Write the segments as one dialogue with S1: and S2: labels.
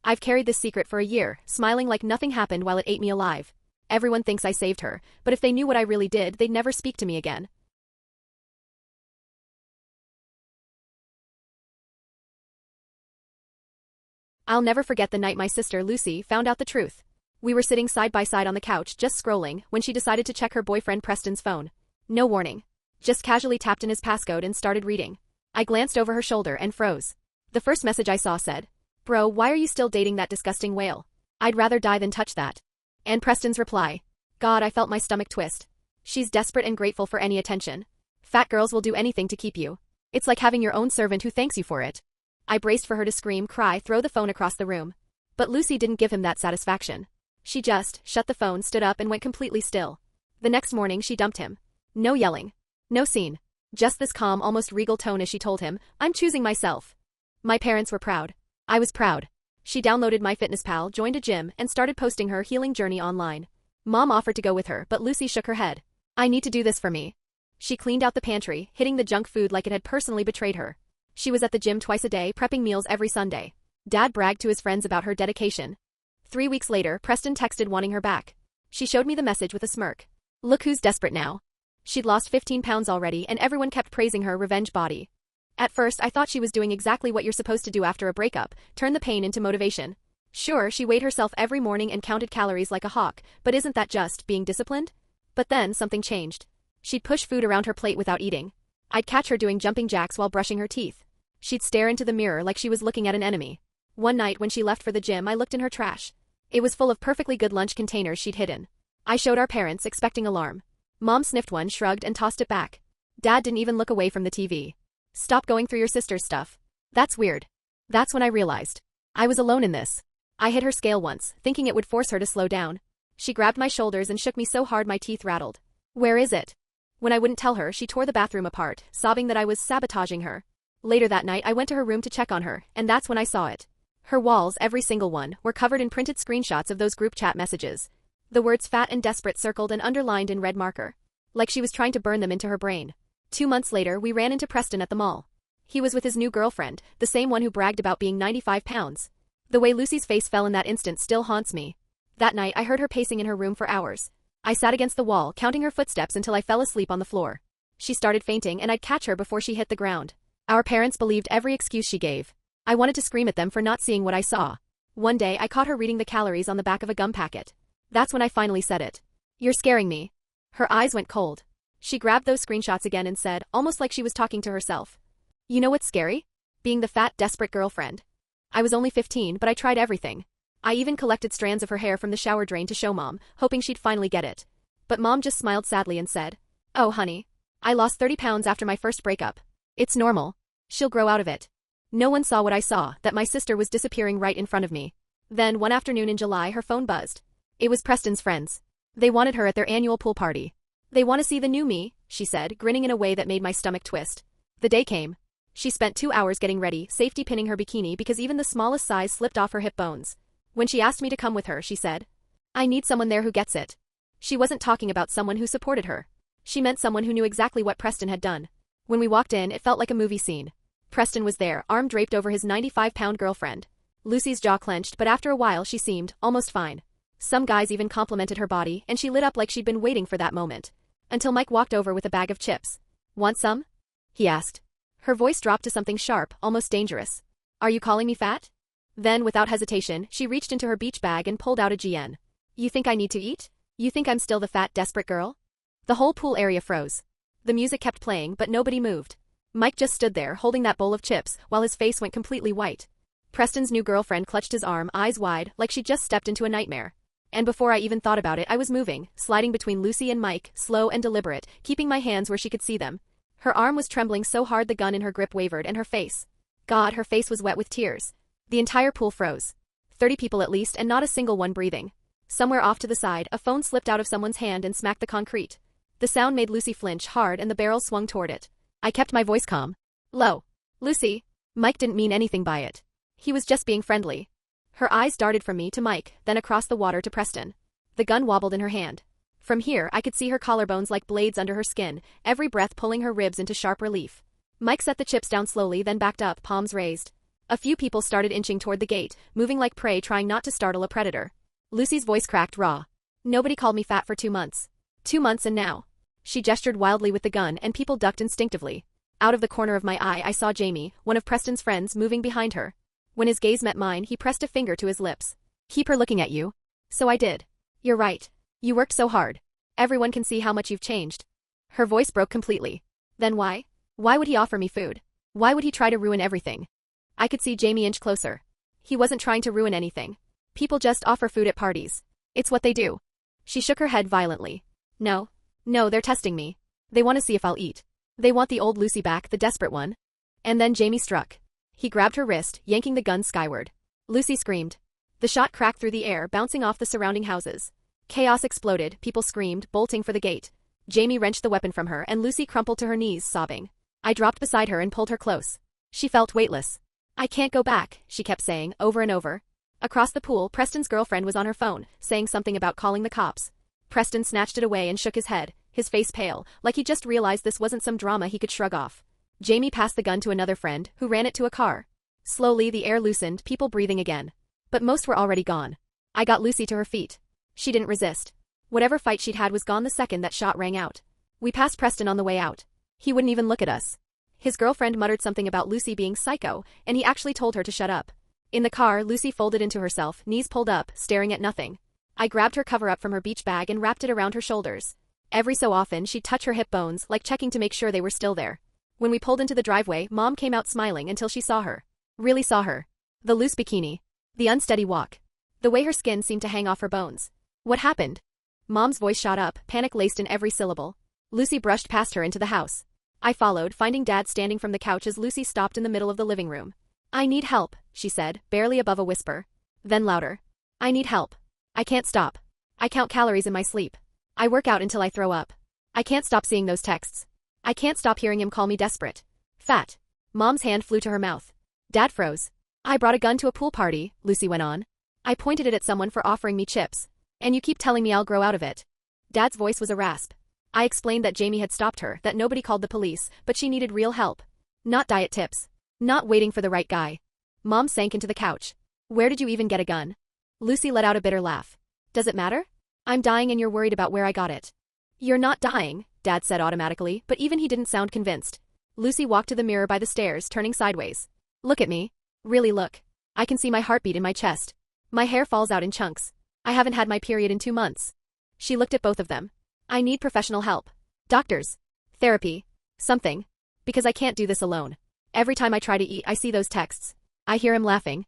S1: I've carried this secret for a year, smiling like nothing happened while it ate me alive. Everyone thinks I saved her, but if they knew what I really did, they'd never speak to me again. I'll never forget the night my sister, Lucy, found out the truth. We were sitting side by side on the couch, just scrolling, when she decided to check her boyfriend Preston's phone. No warning. Just casually tapped in his passcode and started reading. I glanced over her shoulder and froze. The first message I saw said, "Bro, why are you still dating that disgusting whale? I'd rather die than touch that." And Preston's reply. God, I felt my stomach twist. She's desperate and grateful for any attention. Fat girls will do anything to keep you. It's like having your own servant who thanks you for it. I braced for her to scream, cry, throw the phone across the room. But Lucy didn't give him that satisfaction. She just shut the phone, stood up and went completely still. The next morning she dumped him. No yelling. No scene. Just this calm, almost regal tone as she told him, "I'm choosing myself." My parents were proud. I was proud. She downloaded MyFitnessPal, joined a gym, and started posting her healing journey online. Mom offered to go with her, but Lucy shook her head. I need to do this for me. She cleaned out the pantry, hitting the junk food like it had personally betrayed her. She was at the gym twice a day, prepping meals every Sunday. Dad bragged to his friends about her dedication. 3 weeks later, Preston texted wanting her back. She showed me the message with a smirk. Look who's desperate now. She'd lost 15 pounds already and everyone kept praising her revenge body. At first I thought she was doing exactly what you're supposed to do after a breakup, turn the pain into motivation. Sure, she weighed herself every morning and counted calories like a hawk, but isn't that just being disciplined? But then something changed. She'd push food around her plate without eating. I'd catch her doing jumping jacks while brushing her teeth. She'd stare into the mirror like she was looking at an enemy. One night when she left for the gym, I looked in her trash. It was full of perfectly good lunch containers she'd hidden. I showed our parents, expecting alarm. Mom sniffed one, shrugged, and tossed it back. Dad didn't even look away from the TV. Stop going through your sister's stuff. That's weird. That's when I realized. I was alone in this. I hit her scale once, thinking it would force her to slow down. She grabbed my shoulders and shook me so hard my teeth rattled. Where is it? When I wouldn't tell her, she tore the bathroom apart, sobbing that I was sabotaging her. Later that night I went to her room to check on her, and that's when I saw it. Her walls, every single one, were covered in printed screenshots of those group chat messages. The words fat and desperate circled and underlined in red marker. Like she was trying to burn them into her brain. 2 months later we ran into Preston at the mall. He was with his new girlfriend, the same one who bragged about being 95 pounds. The way Lucy's face fell in that instant still haunts me. That night I heard her pacing in her room for hours. I sat against the wall, counting her footsteps until I fell asleep on the floor. She started fainting and I'd catch her before she hit the ground. Our parents believed every excuse she gave. I wanted to scream at them for not seeing what I saw. One day I caught her reading the calories on the back of a gum packet. That's when I finally said it. You're scaring me. Her eyes went cold. She grabbed those screenshots again and said, almost like she was talking to herself. You know what's scary? Being the fat, desperate girlfriend. I was only 15, but I tried everything. I even collected strands of her hair from the shower drain to show Mom, hoping she'd finally get it. But Mom just smiled sadly and said, "Oh honey. I lost 30 pounds after my first breakup. It's normal. She'll grow out of it." No one saw what I saw, that my sister was disappearing right in front of me. Then, one afternoon in July, her phone buzzed. It was Preston's friends. They wanted her at their annual pool party. "They want to see the new me," she said, grinning in a way that made my stomach twist. The day came. She spent 2 hours getting ready, safety pinning her bikini because even the smallest size slipped off her hip bones. When she asked me to come with her, she said, "I need someone there who gets it." She wasn't talking about someone who supported her. She meant someone who knew exactly what Preston had done. When we walked in, it felt like a movie scene. Preston was there, arm draped over his 95-pound girlfriend. Lucy's jaw clenched, but after a while she seemed almost fine. Some guys even complimented her body, and she lit up like she'd been waiting for that moment. Until Mike walked over with a bag of chips. "Want some?" he asked. Her voice dropped to something sharp, almost dangerous. "Are you calling me fat?" Then, without hesitation, she reached into her beach bag and pulled out a GN. "You think I need to eat? You think I'm still the fat, desperate girl?" The whole pool area froze. The music kept playing, but nobody moved. Mike just stood there, holding that bowl of chips, while his face went completely white. Preston's new girlfriend clutched his arm, eyes wide, like she'd just stepped into a nightmare. And before I even thought about it, I was moving, sliding between Lucy and Mike, slow and deliberate, keeping my hands where she could see them. Her arm was trembling so hard the gun in her grip wavered, and her face. God, her face was wet with tears. The entire pool froze. 30 people at least, and not a single one breathing. Somewhere off to the side, a phone slipped out of someone's hand and smacked the concrete. The sound made Lucy flinch hard and the barrel swung toward it. I kept my voice calm. "Low. Lucy." Mike didn't mean anything by it. He was just being friendly. Her eyes darted from me to Mike, then across the water to Preston. The gun wobbled in her hand. From here, I could see her collarbones like blades under her skin, every breath pulling her ribs into sharp relief. Mike set the chips down slowly, then backed up, palms raised. A few people started inching toward the gate, moving like prey trying not to startle a predator. Lucy's voice cracked raw. Nobody called me fat for 2 months. 2 months and now. She gestured wildly with the gun and people ducked instinctively. Out of the corner of my eye I saw Jamie, one of Preston's friends, moving behind her. When his gaze met mine he pressed a finger to his lips. Keep her looking at you. So I did. You're right. You worked so hard. Everyone can see how much you've changed. Her voice broke completely. Then why? Why would he offer me food? Why would he try to ruin everything? I could see Jamie inch closer. He wasn't trying to ruin anything. People just offer food at parties. It's what they do. She shook her head violently. No. No, they're testing me. They want to see if I'll eat. They want the old Lucy back, the desperate one. And then Jamie struck. He grabbed her wrist, yanking the gun skyward. Lucy screamed. The shot cracked through the air, bouncing off the surrounding houses. Chaos exploded, people screamed, bolting for the gate. Jamie wrenched the weapon from her and Lucy crumpled to her knees, sobbing. I dropped beside her and pulled her close. She felt weightless. I can't go back, she kept saying, over and over. Across the pool, Preston's girlfriend was on her phone, saying something about calling the cops. Preston snatched it away and shook his head, his face pale, like he just realized this wasn't some drama he could shrug off. Jamie passed the gun to another friend, who ran it to a car. Slowly the air loosened, people breathing again. But most were already gone. I got Lucy to her feet. She didn't resist. Whatever fight she'd had was gone the second that shot rang out. We passed Preston on the way out. He wouldn't even look at us. His girlfriend muttered something about Lucy being psycho, and he actually told her to shut up. In the car, Lucy folded into herself, knees pulled up, staring at nothing. I grabbed her cover-up from her beach bag and wrapped it around her shoulders. Every so often, she'd touch her hip bones, like checking to make sure they were still there. When we pulled into the driveway, Mom came out smiling until she saw her. Really saw her. The loose bikini. The unsteady walk. The way her skin seemed to hang off her bones. What happened? Mom's voice shot up, panic laced in every syllable. Lucy brushed past her into the house. I followed, finding Dad standing from the couch as Lucy stopped in the middle of the living room. I need help, she said, barely above a whisper. Then louder. I need help. I can't stop. I count calories in my sleep. I work out until I throw up. I can't stop seeing those texts. I can't stop hearing him call me desperate. Fat. Mom's hand flew to her mouth. Dad froze. I brought a gun to a pool party, Lucy went on. I pointed it at someone for offering me chips. And you keep telling me I'll grow out of it. Dad's voice was a rasp. I explained that Jamie had stopped her, that nobody called the police, but she needed real help. Not diet tips. Not waiting for the right guy. Mom sank into the couch. Where did you even get a gun? Lucy let out a bitter laugh. Does it matter? I'm dying and you're worried about where I got it. You're not dying, Dad said automatically, but even he didn't sound convinced. Lucy walked to the mirror by the stairs, turning sideways. Look at me. Really look. I can see my heartbeat in my chest. My hair falls out in chunks. I haven't had my period in 2 months. She looked at both of them. I need professional help. Doctors. Therapy. Something. Because I can't do this alone. Every time I try to eat, I see those texts. I hear him laughing.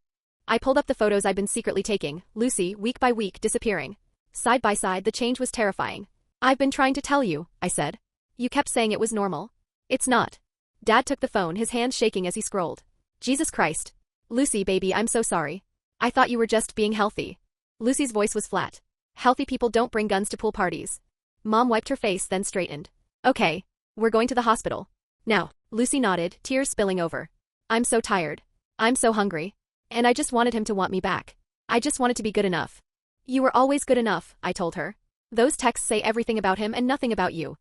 S1: I pulled up the photos I'd been secretly taking, Lucy, week by week, disappearing. Side by side, the change was terrifying. I've been trying to tell you, I said. You kept saying it was normal. It's not. Dad took the phone, his hands shaking as he scrolled. Jesus Christ. Lucy, baby, I'm so sorry. I thought you were just being healthy. Lucy's voice was flat. Healthy people don't bring guns to pool parties. Mom wiped her face, then straightened. Okay. We're going to the hospital. Now. Lucy nodded, tears spilling over. I'm so tired. I'm so hungry. And I just wanted him to want me back. I just wanted to be good enough. You were always good enough, I told her. Those texts say everything about him and nothing about you.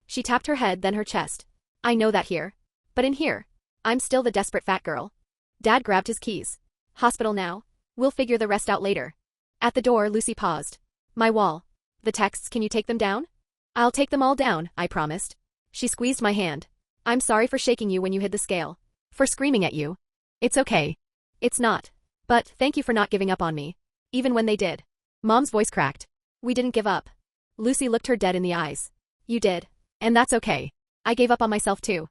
S1: She tapped her head, then her chest. I know that here. But in here, I'm still the desperate fat girl. Dad grabbed his keys. Hospital now. We'll figure the rest out later. At the door, Lucy paused. My wall. The texts, can you take them down? I'll take them all down, I promised. She squeezed my hand. I'm sorry for shaking you when you hid the scale. For screaming at you. It's okay. It's not. But thank you for not giving up on me. Even when they did. Mom's voice cracked. We didn't give up. Lucy looked her dead in the eyes. You did. And that's okay. I gave up on myself too.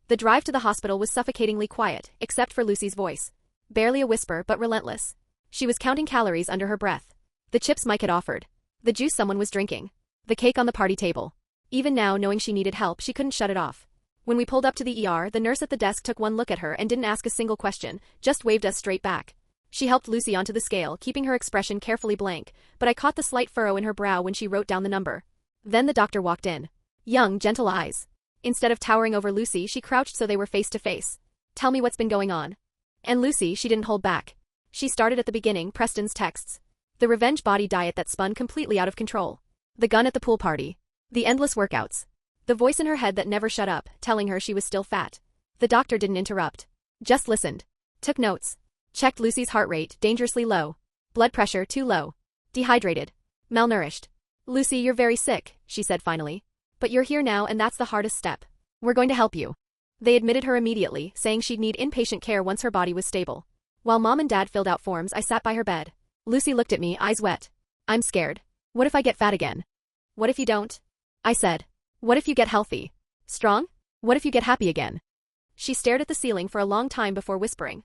S1: The drive to the hospital was suffocatingly quiet, except for Lucy's voice. Barely a whisper, but relentless. She was counting calories under her breath. The chips Mike had offered. The juice someone was drinking. The cake on the party table. Even now, knowing she needed help, she couldn't shut it off. When we pulled up to the ER, the nurse at the desk took one look at her and didn't ask a single question, just waved us straight back. She helped Lucy onto the scale, keeping her expression carefully blank, but I caught the slight furrow in her brow when she wrote down the number. Then the doctor walked in. Young, gentle eyes. Instead of towering over Lucy, she crouched so they were face to face. Tell me what's been going on. And Lucy, she didn't hold back. She started at the beginning, Preston's texts. The revenge body diet that spun completely out of control. The gun at the pool party. The endless workouts. The voice in her head that never shut up, telling her she was still fat. The doctor didn't interrupt. Just listened. Took notes. Checked Lucy's heart rate, dangerously low. Blood pressure, too low. Dehydrated. Malnourished. Lucy, you're very sick, she said finally. But you're here now and that's the hardest step. We're going to help you. They admitted her immediately, saying she'd need inpatient care once her body was stable. While Mom and Dad filled out forms, I sat by her bed. Lucy looked at me, eyes wet. I'm scared. What if I get fat again? What if you don't? I said. What if you get healthy? Strong? What if you get happy again? She stared at the ceiling for a long time before whispering.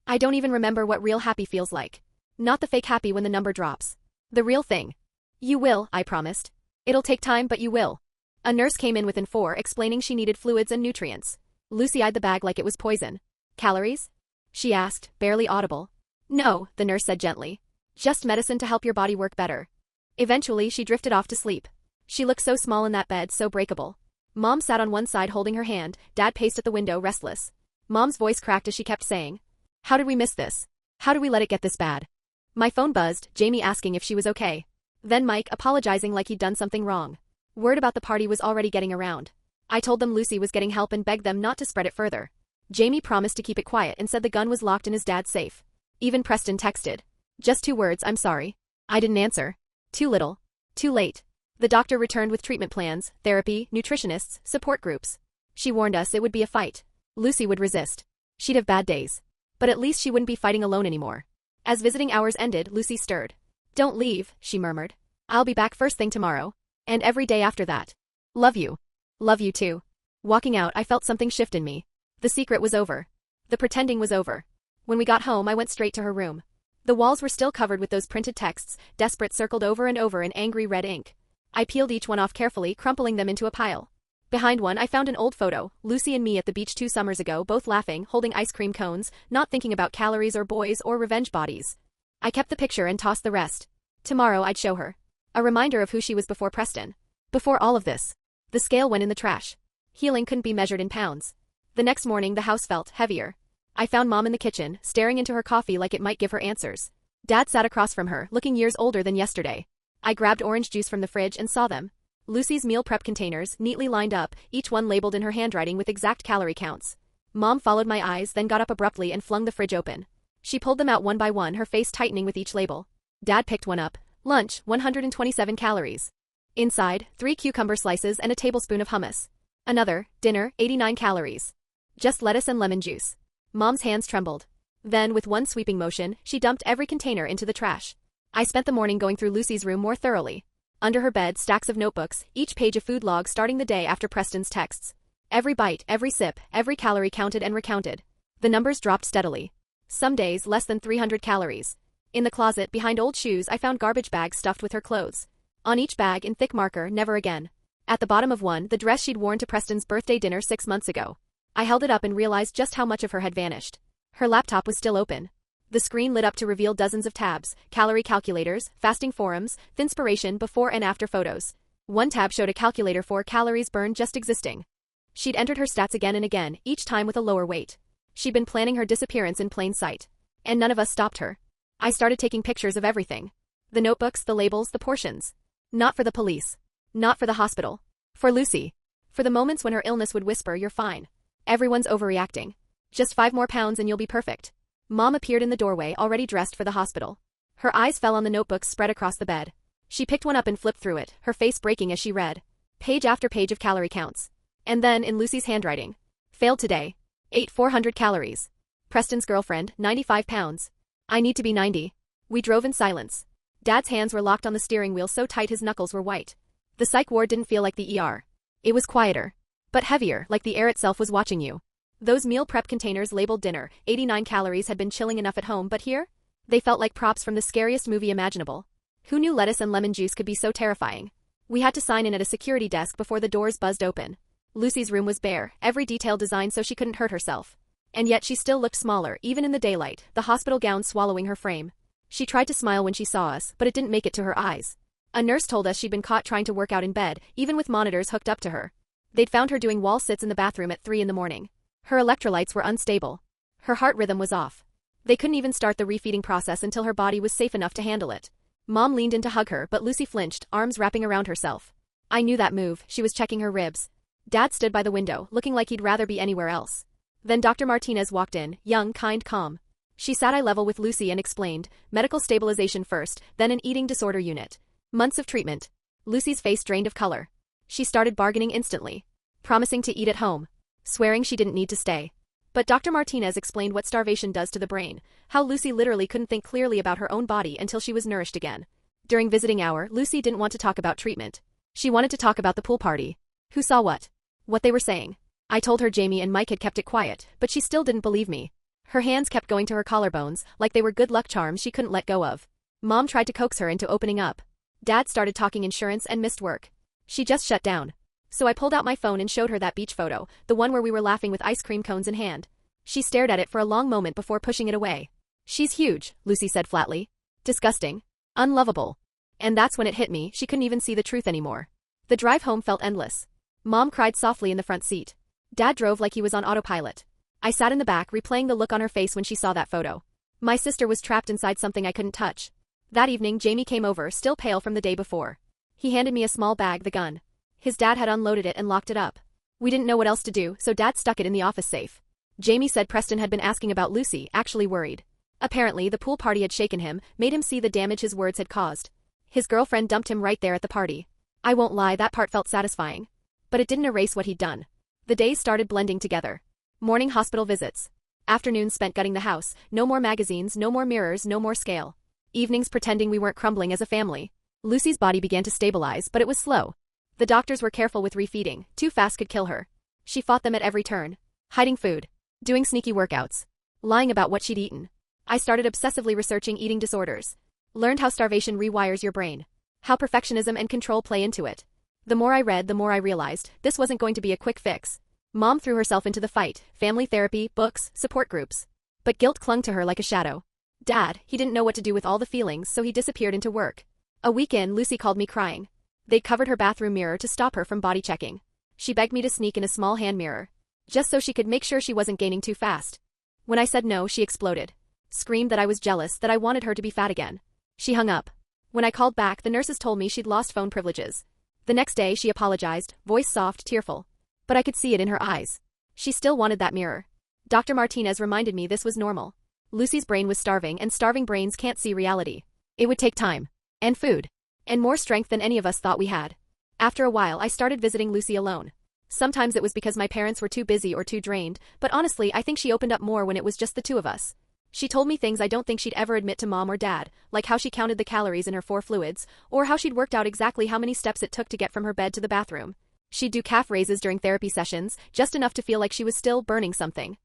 S1: I don't even remember what real happy feels like. Not the fake happy when the number drops. The real thing. You will, I promised. It'll take time, but you will. A nurse came in within 4, explaining she needed fluids and nutrients. Lucy eyed the bag like it was poison. Calories? She asked, barely audible. No, the nurse said gently. Just medicine to help your body work better. Eventually, she drifted off to sleep. She looked so small in that bed, so breakable. Mom sat on one side holding her hand, Dad paced at the window, restless. Mom's voice cracked as she kept saying, how did we miss this? How did we let it get this bad? My phone buzzed, Jamie asking if she was okay. Then Mike apologizing like he'd done something wrong. Word about the party was already getting around. I told them Lucy was getting help and begged them not to spread it further. Jamie promised to keep it quiet and said the gun was locked in his dad's safe. Even Preston texted. Just 2 words, I'm sorry. I didn't answer. Too little. Too late. The doctor returned with treatment plans, therapy, nutritionists, support groups. She warned us it would be a fight. Lucy would resist. She'd have bad days. But at least she wouldn't be fighting alone anymore. As visiting hours ended, Lucy stirred. Don't leave, she murmured. I'll be back first thing tomorrow. And every day after that. Love you. Love you too. Walking out, I felt something shift in me. The secret was over. The pretending was over. When we got home, I went straight to her room. The walls were still covered with those printed texts, desperate, circled over and over in angry red ink. I peeled each one off carefully, crumpling them into a pile. Behind one, I found an old photo, Lucy and me at the beach 2 summers ago, both laughing, holding ice cream cones, not thinking about calories or boys or revenge bodies. I kept the picture and tossed the rest. Tomorrow I'd show her. A reminder of who she was before Preston. Before all of this. The scale went in the trash. Healing couldn't be measured in pounds. The next morning the house felt heavier. I found Mom in the kitchen, staring into her coffee like it might give her answers. Dad sat across from her, looking years older than yesterday. I grabbed orange juice from the fridge and saw them. Lucy's meal prep containers, neatly lined up, each one labeled in her handwriting with exact calorie counts. Mom followed my eyes, then got up abruptly and flung the fridge open. She pulled them out one by one, her face tightening with each label. Dad picked one up. Lunch, 127 calories. Inside, 3 cucumber slices and a tablespoon of hummus. Another, dinner, 89 calories. Just lettuce and lemon juice. Mom's hands trembled. Then, with one sweeping motion, she dumped every container into the trash. I spent the morning going through Lucy's room more thoroughly. Under her bed, stacks of notebooks, each page a food log starting the day after Preston's texts. Every bite, every sip, every calorie counted and recounted. The numbers dropped steadily. Some days, less than 300 calories. In the closet, behind old shoes, I found garbage bags stuffed with her clothes. On each bag, in thick marker, never again. At the bottom of one, the dress she'd worn to Preston's birthday dinner 6 months ago. I held it up and realized just how much of her had vanished. Her laptop was still open. The screen lit up to reveal dozens of tabs, calorie calculators, fasting forums, Thinspiration before and after photos. One tab showed a calculator for calories burned just existing. She'd entered her stats again and again, each time with a lower weight. She'd been planning her disappearance in plain sight. And none of us stopped her. I started taking pictures of everything. The notebooks, the labels, the portions. Not for the police. Not for the hospital. For Lucy. For the moments when her illness would whisper, you're fine. Everyone's overreacting. Just 5 more pounds and you'll be perfect. Mom appeared in the doorway, already dressed for the hospital. Her eyes fell on the notebooks spread across the bed. She picked one up and flipped through it, her face breaking as she read. Page after page of calorie counts. And then, in Lucy's handwriting. Failed today. Ate 400 calories. Preston's girlfriend, 95 pounds. I need to be 90. We drove in silence. Dad's hands were locked on the steering wheel so tight his knuckles were white. The psych ward didn't feel like the ER. It was quieter. But heavier, like the air itself was watching you. Those meal prep containers labeled dinner, 89 calories had been chilling enough at home, but here? They felt like props from the scariest movie imaginable. Who knew lettuce and lemon juice could be so terrifying? We had to sign in at a security desk before the doors buzzed open. Lucy's room was bare, every detail designed so she couldn't hurt herself. And yet she still looked smaller, even in the daylight, the hospital gown swallowing her frame. She tried to smile when she saw us, but it didn't make it to her eyes. A nurse told us she'd been caught trying to work out in bed, even with monitors hooked up to her. They'd found her doing wall sits in the bathroom at 3 in the morning. Her electrolytes were unstable. Her heart rhythm was off. They couldn't even start the refeeding process until her body was safe enough to handle it. Mom leaned in to hug her, but Lucy flinched, arms wrapping around herself. I knew that move, she was checking her ribs. Dad stood by the window, looking like he'd rather be anywhere else. Then Dr. Martinez walked in, young, kind, calm. She sat eye level with Lucy and explained, medical stabilization first, then an eating disorder unit. Months of treatment. Lucy's face drained of color. She started bargaining instantly. Promising to eat at home. Swearing she didn't need to stay. But Dr. Martinez explained what starvation does to the brain, how Lucy literally couldn't think clearly about her own body until she was nourished again. During visiting hour, Lucy didn't want to talk about treatment. She wanted to talk about the pool party. Who saw what? What they were saying. I told her Jamie and Mike had kept it quiet, but she still didn't believe me. Her hands kept going to her collarbones, like they were good luck charms she couldn't let go of. Mom tried to coax her into opening up. Dad started talking insurance and missed work. She just shut down. So I pulled out my phone and showed her that beach photo, the one where we were laughing with ice cream cones in hand. She stared at it for a long moment before pushing it away. She's huge, Lucy said flatly. Disgusting. Unlovable. And that's when it hit me, she couldn't even see the truth anymore. The drive home felt endless. Mom cried softly in the front seat. Dad drove like he was on autopilot. I sat in the back replaying the look on her face when she saw that photo. My sister was trapped inside something I couldn't touch. That evening Jamie came over, still pale from the day before. He handed me a small bag, the gun. His dad had unloaded it and locked it up. We didn't know what else to do, so Dad stuck it in the office safe. Jamie said Preston had been asking about Lucy, actually worried. Apparently the pool party had shaken him, made him see the damage his words had caused. His girlfriend dumped him right there at the party. I won't lie, that part felt satisfying. But it didn't erase what he'd done. The days started blending together. Morning hospital visits. Afternoons spent gutting the house, no more magazines, no more mirrors, no more scale. Evenings pretending we weren't crumbling as a family. Lucy's body began to stabilize, but it was slow. The doctors were careful with refeeding, too fast could kill her. She fought them at every turn. Hiding food. Doing sneaky workouts. Lying about what she'd eaten. I started obsessively researching eating disorders. Learned how starvation rewires your brain. How perfectionism and control play into it. The more I read, the more I realized, this wasn't going to be a quick fix. Mom threw herself into the fight, family therapy, books, support groups. But guilt clung to her like a shadow. Dad, he didn't know what to do with all the feelings, so he disappeared into work. A week in, Lucy called me crying. They'd covered her bathroom mirror to stop her from body checking. She begged me to sneak in a small hand mirror. Just so she could make sure she wasn't gaining too fast. When I said no, she exploded. Screamed that I was jealous, that I wanted her to be fat again. She hung up. When I called back, the nurses told me she'd lost phone privileges. The next day, she apologized, voice soft, tearful. But I could see it in her eyes. She still wanted that mirror. Dr. Martinez reminded me this was normal. Lucy's brain was starving, and starving brains can't see reality. It would take time. And food. And more strength than any of us thought we had. After a while, I started visiting Lucy alone. Sometimes it was because my parents were too busy or too drained, but honestly, I think she opened up more when it was just the two of us. She told me things I don't think she'd ever admit to Mom or Dad, like how she counted the calories in her 4 fluids, or how she'd worked out exactly how many steps it took to get from her bed to the bathroom. She'd do calf raises during therapy sessions, just enough to feel like she was still burning something.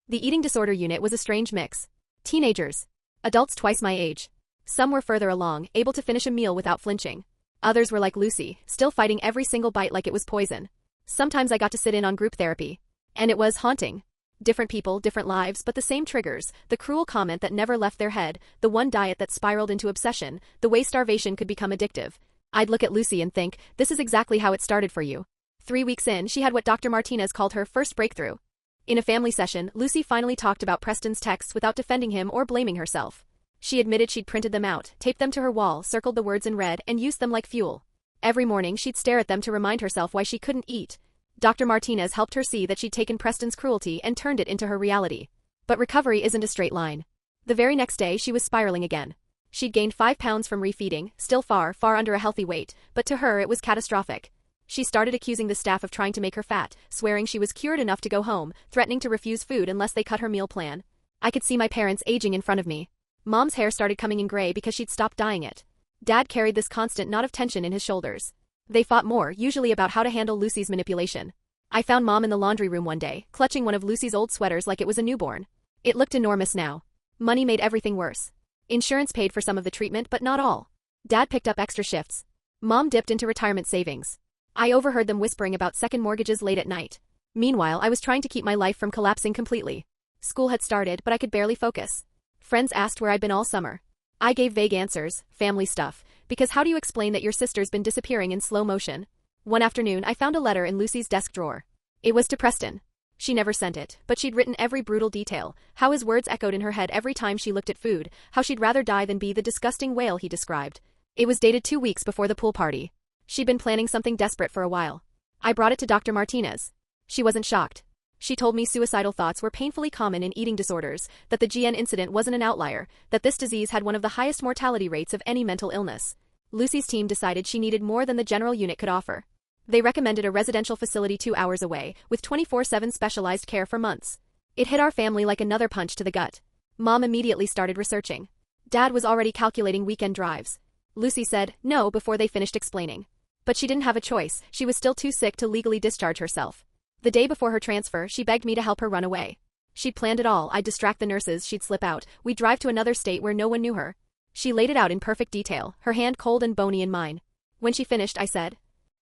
S1: The eating disorder unit was a strange mix. Teenagers. Adults twice my age. Some were further along, able to finish a meal without flinching. Others were like Lucy, still fighting every single bite like it was poison. Sometimes I got to sit in on group therapy. And it was haunting. Different people, different lives, but the same triggers, the cruel comment that never left their head, the one diet that spiraled into obsession, the way starvation could become addictive. I'd look at Lucy and think, this is exactly how it started for you. 3 weeks in, she had what Dr. Martinez called her first breakthrough. In a family session, Lucy finally talked about Preston's texts without defending him or blaming herself. She admitted she'd printed them out, taped them to her wall, circled the words in red, and used them like fuel. Every morning she'd stare at them to remind herself why she couldn't eat. Dr. Martinez helped her see that she'd taken Preston's cruelty and turned it into her reality. But recovery isn't a straight line. The very next day she was spiraling again. She'd gained 5 pounds from refeeding, still far, far under a healthy weight, but to her it was catastrophic. She started accusing the staff of trying to make her fat, swearing she was cured enough to go home, threatening to refuse food unless they cut her meal plan. I could see my parents aging in front of me. Mom's hair started coming in gray because she'd stopped dyeing it. Dad carried this constant knot of tension in his shoulders. They fought more, usually about how to handle Lucy's manipulation. I found Mom in the laundry room one day, clutching one of Lucy's old sweaters like it was a newborn. It looked enormous now. Money made everything worse. Insurance paid for some of the treatment, but not all. Dad picked up extra shifts. Mom dipped into retirement savings. I overheard them whispering about second mortgages late at night. Meanwhile, I was trying to keep my life from collapsing completely. School had started, but I could barely focus. Friends asked where I'd been all summer. I gave vague answers, family stuff, because how do you explain that your sister's been disappearing in slow motion? One afternoon, I found a letter in Lucy's desk drawer. It was to Preston. She never sent it, but she'd written every brutal detail, how his words echoed in her head every time she looked at food, how she'd rather die than be the disgusting whale he described. It was dated 2 weeks before the pool party. She'd been planning something desperate for a while. I brought it to Dr. Martinez. She wasn't shocked. She told me suicidal thoughts were painfully common in eating disorders, that the GN incident wasn't an outlier, that this disease had one of the highest mortality rates of any mental illness. Lucy's team decided she needed more than the general unit could offer. They recommended a residential facility 2 hours away, with 24/7 specialized care for months. It hit our family like another punch to the gut. Mom immediately started researching. Dad was already calculating weekend drives. Lucy said no before they finished explaining. But she didn't have a choice, she was still too sick to legally discharge herself. The day before her transfer, she begged me to help her run away. She'd planned it all, I'd distract the nurses, she'd slip out, we'd drive to another state where no one knew her. She laid it out in perfect detail, her hand cold and bony in mine. When she finished, I said,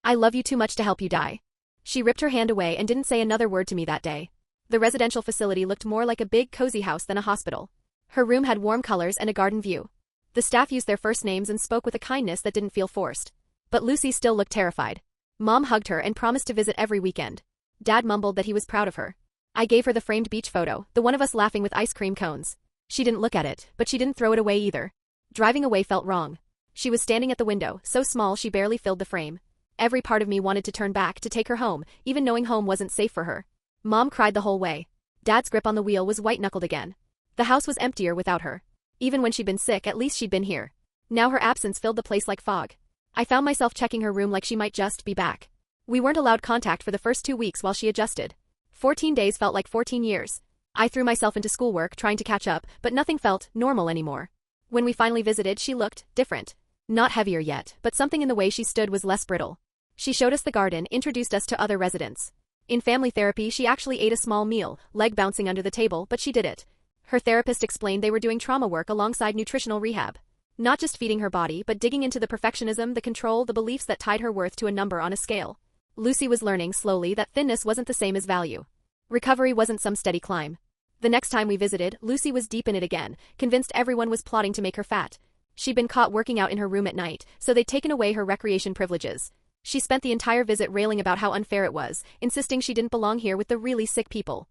S1: "I love you too much to help you die." She ripped her hand away and didn't say another word to me that day. The residential facility looked more like a big, cozy house than a hospital. Her room had warm colors and a garden view. The staff used their first names and spoke with a kindness that didn't feel forced. But Lucy still looked terrified. Mom hugged her and promised to visit every weekend. Dad mumbled that he was proud of her. I gave her the framed beach photo, the one of us laughing with ice cream cones. She didn't look at it, but she didn't throw it away either. Driving away felt wrong. She was standing at the window, so small she barely filled the frame. Every part of me wanted to turn back to take her home, even knowing home wasn't safe for her. Mom cried the whole way. Dad's grip on the wheel was white-knuckled again. The house was emptier without her. Even when she'd been sick, at least she'd been here. Now her absence filled the place like fog. I found myself checking her room like she might just be back. We weren't allowed contact for the first 2 weeks while she adjusted. 14 days felt like 14 years. I threw myself into schoolwork trying to catch up, but nothing felt normal anymore. When we finally visited, she looked different. Not heavier yet, but something in the way she stood was less brittle. She showed us the garden, introduced us to other residents. In family therapy, she actually ate a small meal, leg bouncing under the table, but she did it. Her therapist explained they were doing trauma work alongside nutritional rehab. Not just feeding her body, but digging into the perfectionism, the control, the beliefs that tied her worth to a number on a scale. Lucy was learning slowly that thinness wasn't the same as value. Recovery wasn't some steady climb. The next time we visited, Lucy was deep in it again, convinced everyone was plotting to make her fat. She'd been caught working out in her room at night, so they'd taken away her recreation privileges. She spent the entire visit railing about how unfair it was, insisting she didn't belong here with the really sick people.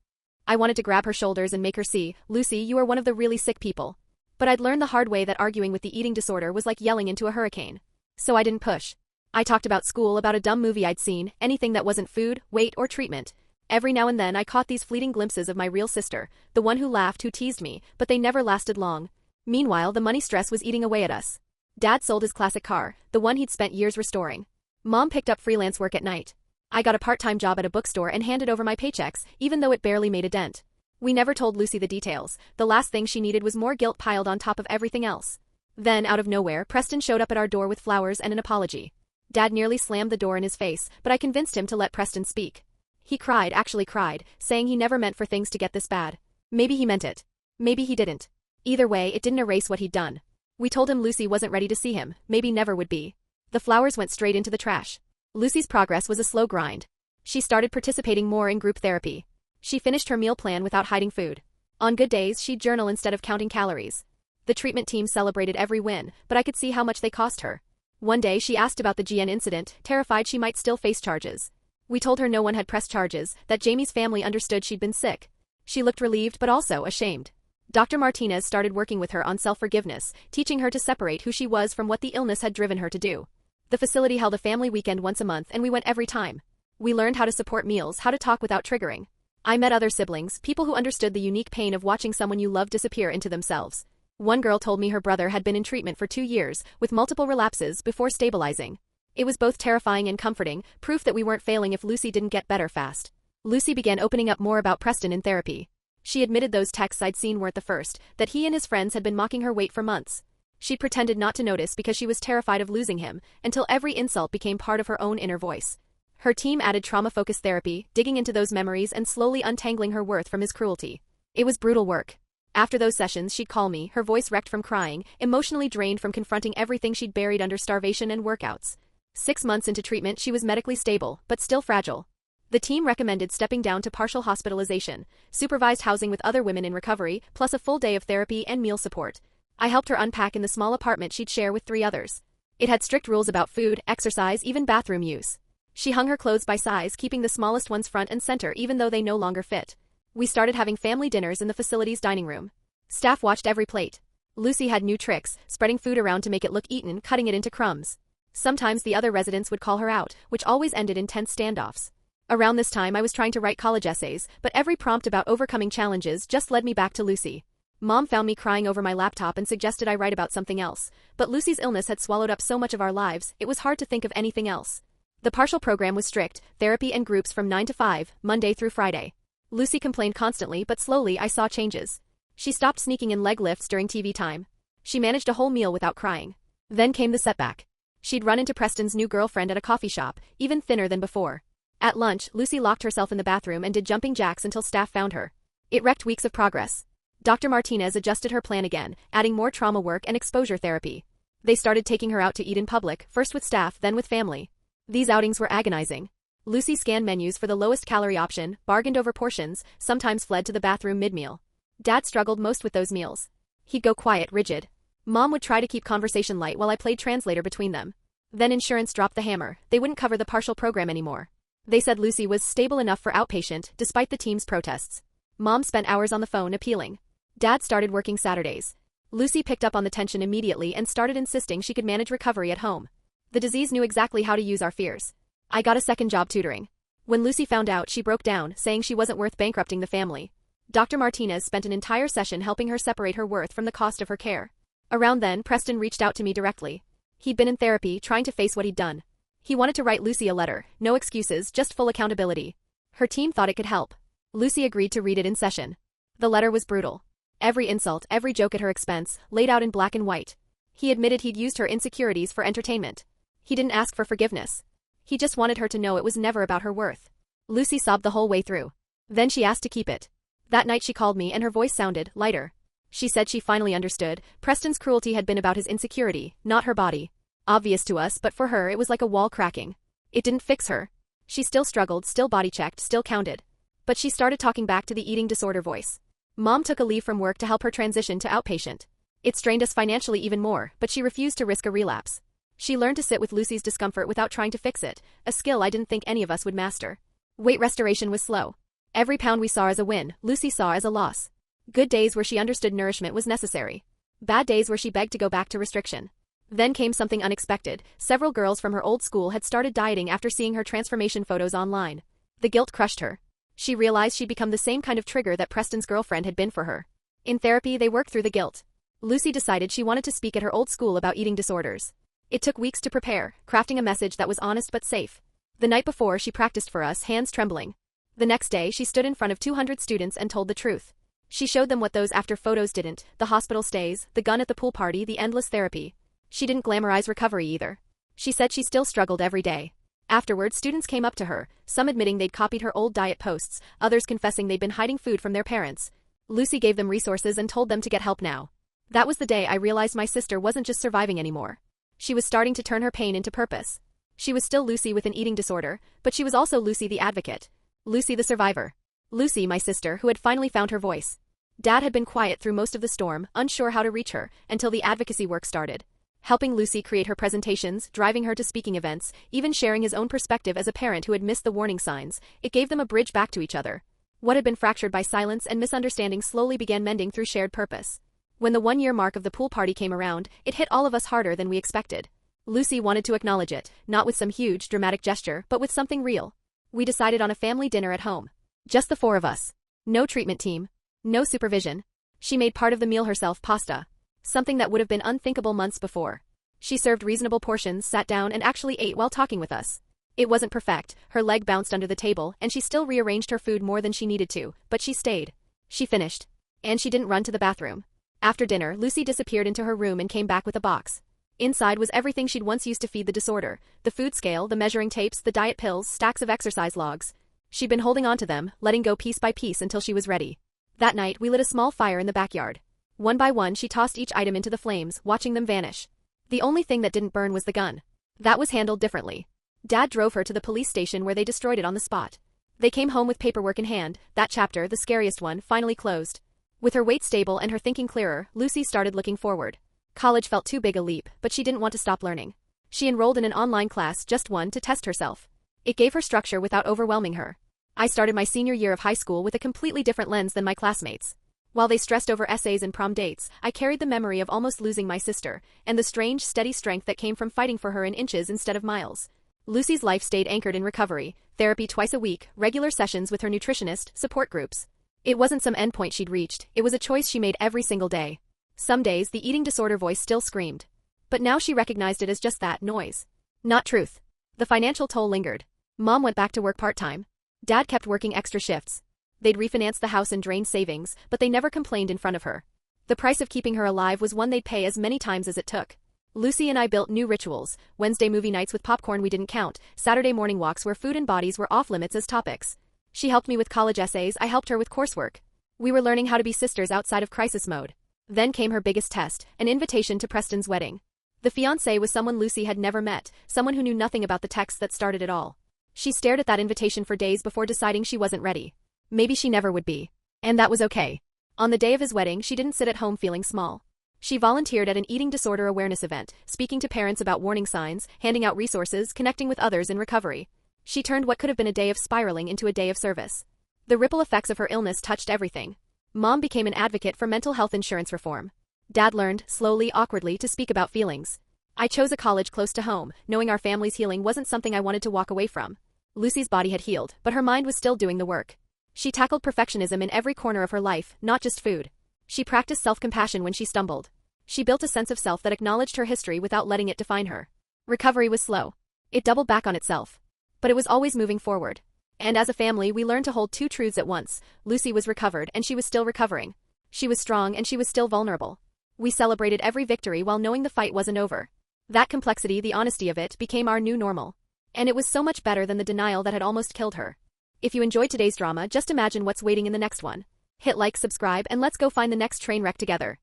S1: I wanted to grab her shoulders and make her see, "Lucy, you are one of the really sick people." But I'd learned the hard way that arguing with the eating disorder was like yelling into a hurricane. So I didn't push. I talked about school, about a dumb movie I'd seen, anything that wasn't food, weight, or treatment. Every now and then I caught these fleeting glimpses of my real sister, the one who laughed, who teased me, but they never lasted long. Meanwhile, the money stress was eating away at us. Dad sold his classic car, the one he'd spent years restoring. Mom picked up freelance work at night. I got a part-time job at a bookstore and handed over my paychecks, even though it barely made a dent. We never told Lucy the details. The last thing she needed was more guilt piled on top of everything else. Then, out of nowhere, Preston showed up at our door with flowers and an apology. Dad nearly slammed the door in his face, but I convinced him to let Preston speak. He cried, actually cried, saying he never meant for things to get this bad. Maybe he meant it. Maybe he didn't. Either way, it didn't erase what he'd done. We told him Lucy wasn't ready to see him, maybe never would be. The flowers went straight into the trash. Lucy's progress was a slow grind. She started participating more in group therapy. She finished her meal plan without hiding food. On good days, she'd journal instead of counting calories. The treatment team celebrated every win, but I could see how much they cost her. One day she asked about the GN incident, terrified she might still face charges. We told her no one had pressed charges, that Jamie's family understood she'd been sick. She looked relieved but also ashamed. Dr. Martinez started working with her on self-forgiveness, teaching her to separate who she was from what the illness had driven her to do. The facility held a family weekend once a month and we went every time. We learned how to support meals, how to talk without triggering. I met other siblings, people who understood the unique pain of watching someone you love disappear into themselves. One girl told me her brother had been in treatment for 2 years, with multiple relapses before stabilizing. It was both terrifying and comforting, proof that we weren't failing if Lucy didn't get better fast. Lucy began opening up more about Preston in therapy. She admitted those texts I'd seen weren't the first, that he and his friends had been mocking her weight for months. She pretended not to notice because she was terrified of losing him, until every insult became part of her own inner voice. Her team added trauma-focused therapy, digging into those memories and slowly untangling her worth from his cruelty. It was brutal work. After those sessions, she'd call me, her voice wrecked from crying, emotionally drained from confronting everything she'd buried under starvation and workouts. 6 months into treatment, she was medically stable, but still fragile. The team recommended stepping down to partial hospitalization, supervised housing with other women in recovery, plus a full day of therapy and meal support. I helped her unpack in the small apartment she'd share with 3 others. It had strict rules about food, exercise, even bathroom use. She hung her clothes by size, keeping the smallest ones front and center even though they no longer fit. We started having family dinners in the facility's dining room. Staff watched every plate. Lucy had new tricks, spreading food around to make it look eaten, cutting it into crumbs. Sometimes the other residents would call her out, which always ended in tense standoffs. Around this time I was trying to write college essays, but every prompt about overcoming challenges just led me back to Lucy. Mom found me crying over my laptop and suggested I write about something else, but Lucy's illness had swallowed up so much of our lives, it was hard to think of anything else. The partial program was strict, therapy and groups from 9 to 5, Monday through Friday. Lucy complained constantly, but slowly I saw changes. She stopped sneaking in leg lifts during TV time. She managed a whole meal without crying. Then came the setback. She'd run into Preston's new girlfriend at a coffee shop, even thinner than before. At lunch, Lucy locked herself in the bathroom and did jumping jacks until staff found her. It wrecked weeks of progress. Dr. Martinez adjusted her plan again, adding more trauma work and exposure therapy. They started taking her out to eat in public, first with staff, then with family. These outings were agonizing. Lucy scanned menus for the lowest calorie option, bargained over portions, sometimes fled to the bathroom mid-meal. Dad struggled most with those meals. He'd go quiet, rigid. Mom would try to keep conversation light while I played translator between them. Then insurance dropped the hammer. They wouldn't cover the partial program anymore. They said Lucy was stable enough for outpatient, despite the team's protests. Mom spent hours on the phone appealing. Dad started working Saturdays. Lucy picked up on the tension immediately and started insisting she could manage recovery at home. The disease knew exactly how to use our fears. I got a second job tutoring. When Lucy found out, she broke down, saying she wasn't worth bankrupting the family. Dr. Martinez spent an entire session helping her separate her worth from the cost of her care. Around then, Preston reached out to me directly. He'd been in therapy, trying to face what he'd done. He wanted to write Lucy a letter, no excuses, just full accountability. Her team thought it could help. Lucy agreed to read it in session. The letter was brutal. Every insult, every joke at her expense, laid out in black and white. He admitted he'd used her insecurities for entertainment. He didn't ask for forgiveness. He just wanted her to know it was never about her worth. Lucy sobbed the whole way through. Then she asked to keep it. That night she called me and her voice sounded lighter. She said she finally understood. Preston's cruelty had been about his insecurity, not her body. Obvious to us, but for her it was like a wall cracking. It didn't fix her. She still struggled, still body-checked, still counted. But she started talking back to the eating disorder voice. Mom took a leave from work to help her transition to outpatient. It strained us financially even more, but she refused to risk a relapse. She learned to sit with Lucy's discomfort without trying to fix it, a skill I didn't think any of us would master. Weight restoration was slow. Every pound we saw as a win, Lucy saw as a loss. Good days where she understood nourishment was necessary. Bad days where she begged to go back to restriction. Then came something unexpected. Several girls from her old school had started dieting after seeing her transformation photos online. The guilt crushed her. She realized she'd become the same kind of trigger that Preston's girlfriend had been for her. In therapy, they worked through the guilt. Lucy decided she wanted to speak at her old school about eating disorders. It took weeks to prepare, crafting a message that was honest but safe. The night before, she practiced for us, hands trembling. The next day, she stood in front of 200 students and told the truth. She showed them what those after photos didn't: the hospital stays, the gun at the pool party, the endless therapy. She didn't glamorize recovery either. She said she still struggled every day. Afterward, students came up to her, some admitting they'd copied her old diet posts, others confessing they'd been hiding food from their parents. Lucy gave them resources and told them to get help now. That was the day I realized my sister wasn't just surviving anymore. She was starting to turn her pain into purpose. She was still Lucy with an eating disorder, but she was also Lucy the advocate. Lucy the survivor. Lucy, my sister, who had finally found her voice. Dad had been quiet through most of the storm, unsure how to reach her, until the advocacy work started. Helping Lucy create her presentations, driving her to speaking events, even sharing his own perspective as a parent who had missed the warning signs, it gave them a bridge back to each other. What had been fractured by silence and misunderstanding slowly began mending through shared purpose. When the 1-year mark of the pool party came around, it hit all of us harder than we expected. Lucy wanted to acknowledge it, not with some huge, dramatic gesture, but with something real. We decided on a family dinner at home. Just the 4 of us. No treatment team. No supervision. She made part of the meal herself, pasta. Something that would have been unthinkable months before. She served reasonable portions, sat down, and actually ate while talking with us. It wasn't perfect, her leg bounced under the table, and she still rearranged her food more than she needed to, but she stayed. She finished. And she didn't run to the bathroom. After dinner, Lucy disappeared into her room and came back with a box. Inside was everything she'd once used to feed the disorder: the food scale, the measuring tapes, the diet pills, stacks of exercise logs. She'd been holding on to them, letting go piece by piece until she was ready. That night, we lit a small fire in the backyard. One by one, she tossed each item into the flames, watching them vanish. The only thing that didn't burn was the gun. That was handled differently. Dad drove her to the police station where they destroyed it on the spot. They came home with paperwork in hand. That chapter, the scariest one, finally closed. With her weight stable and her thinking clearer, Lucy started looking forward. College felt too big a leap, but she didn't want to stop learning. She enrolled in an online class, just one, to test herself. It gave her structure without overwhelming her. I started my senior year of high school with a completely different lens than my classmates. While they stressed over essays and prom dates, I carried the memory of almost losing my sister, and the strange, steady strength that came from fighting for her in inches instead of miles. Lucy's life stayed anchored in recovery, therapy twice a week, regular sessions with her nutritionist, support groups. It wasn't some endpoint she'd reached, it was a choice she made every single day. Some days, the eating disorder voice still screamed. But now she recognized it as just that, noise. Not truth. The financial toll lingered. Mom went back to work part-time. Dad kept working extra shifts. They'd refinanced the house and drained savings, but they never complained in front of her. The price of keeping her alive was one they'd pay as many times as it took. Lucy and I built new rituals: Wednesday movie nights with popcorn we didn't count, Saturday morning walks where food and bodies were off-limits as topics. She helped me with college essays, I helped her with coursework. We were learning how to be sisters outside of crisis mode. Then came her biggest test, an invitation to Preston's wedding. The fiancé was someone Lucy had never met, someone who knew nothing about the text that started it all. She stared at that invitation for days before deciding she wasn't ready. Maybe she never would be. And that was okay. On the day of his wedding, she didn't sit at home feeling small. She volunteered at an eating disorder awareness event, speaking to parents about warning signs, handing out resources, connecting with others in recovery. She turned what could have been a day of spiraling into a day of service. The ripple effects of her illness touched everything. Mom became an advocate for mental health insurance reform. Dad learned, slowly, awkwardly, to speak about feelings. I chose a college close to home, knowing our family's healing wasn't something I wanted to walk away from. Lucy's body had healed, but her mind was still doing the work. She tackled perfectionism in every corner of her life, not just food. She practiced self-compassion when she stumbled. She built a sense of self that acknowledged her history without letting it define her. Recovery was slow. It doubled back on itself. But it was always moving forward. And as a family, we learned to hold two truths at once. Lucy was recovered, and she was still recovering. She was strong, and she was still vulnerable. We celebrated every victory while knowing the fight wasn't over. That complexity, the honesty of it, became our new normal. And it was so much better than the denial that had almost killed her. If you enjoyed today's drama, just imagine what's waiting in the next one. Hit like, subscribe, and let's go find the next train wreck together.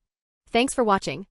S1: Thanks for watching.